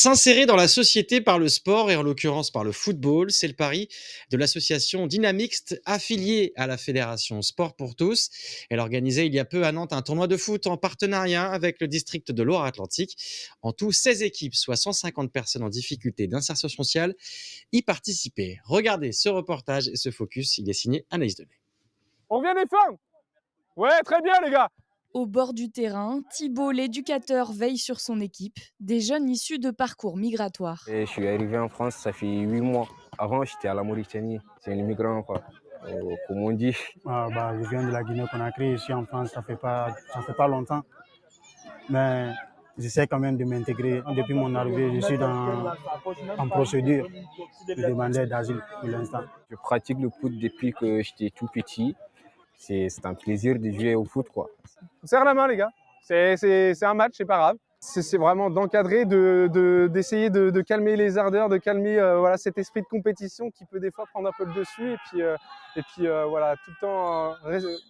S'insérer dans la société par le sport et en l'occurrence par le football, c'est le pari de l'association Dynamixte affiliée à la fédération Sport pour tous. Elle organisait il y a peu à Nantes un tournoi de foot en partenariat avec le district de Loire-Atlantique. En tout, 16 équipes, soit 150 personnes en difficulté d'insertion sociale, y participaient. Regardez ce reportage et ce focus, il est signé Anaïs Denet. On vient des femmes. Ouais, très bien les gars. Au bord du terrain, Thibaut, l'éducateur, veille sur son équipe, des jeunes issus de parcours migratoires. Et je suis arrivé en France, ça fait 8 mois. Avant, j'étais à la Mauritanie. C'est un immigrant, quoi. Comme on dit. Je viens de la Guinée-Conakry, ici en France, ça fait pas longtemps. Mais j'essaie quand même de m'intégrer. Depuis mon arrivée, je suis en procédure de demander d'asile pour l'instant. Je pratique le foot depuis que j'étais tout petit. C'est un plaisir de jouer au foot, quoi. On serre la main les gars. C'est un match, c'est pas grave. C'est vraiment d'encadrer, d'essayer de calmer les ardeurs, de calmer voilà, cet esprit de compétition qui peut des fois prendre un peu le dessus. Et puis voilà, tout le temps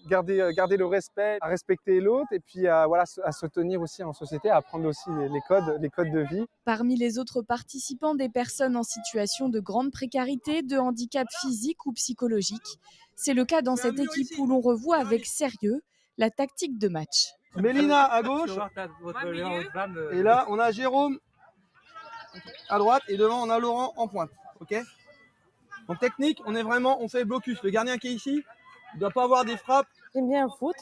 garder le respect, à respecter l'autre et puis voilà, à se tenir aussi en société, à apprendre aussi les codes de vie. Parmi les autres participants, des personnes en situation de grande précarité, de handicap physique ou psychologique. C'est le cas dans cette équipe où l'on revoit avec sérieux la tactique de match. Mélina à gauche, et là on a Jérôme à droite, et devant on a Laurent en pointe. Ok. En technique, on fait blocus. Le gardien qui est ici, il ne doit pas avoir des frappes. J'aime bien le foot,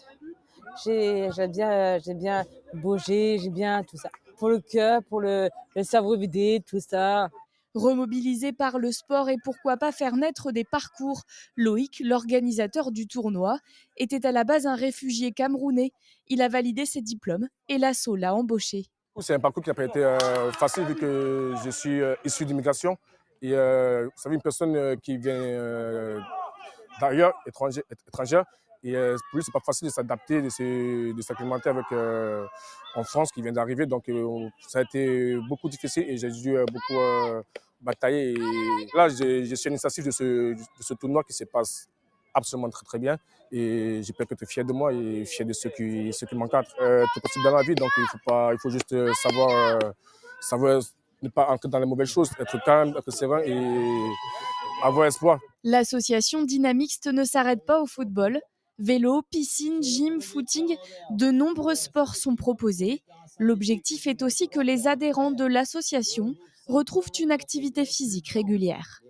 j'aime bien bouger, j'aime bien tout ça. Pour le cœur, pour le cerveau vidé, tout ça. Remobilisé par le sport et pourquoi pas faire naître des parcours, Loïc, l'organisateur du tournoi, était à la base un réfugié camerounais. Il a validé ses diplômes et l'ASSO l'a embauché. C'est un parcours qui n'a pas été facile vu que je suis issu d'immigration. Et vous savez, une personne qui vient d'ailleurs, étrangère, et pour lui, c'est pas facile de s'adapter, de s'acclimater avec en France qui vient d'arriver. Donc, ça a été beaucoup difficile et j'ai dû beaucoup batailler. Et là, je suis initiatif de ce tournoi qui se passe absolument très très bien. Et j'ai peux être fier de moi et fier de ceux qui m'encadrent. Tout possible dans la vie, donc il faut juste savoir ne pas entrer dans les mauvaises choses, être calme, être serein et avoir espoir. L'association Dynamixte ne s'arrête pas au football. Vélo, piscine, gym, footing, de nombreux sports sont proposés. L'objectif est aussi que les adhérents de l'association retrouvent une activité physique régulière.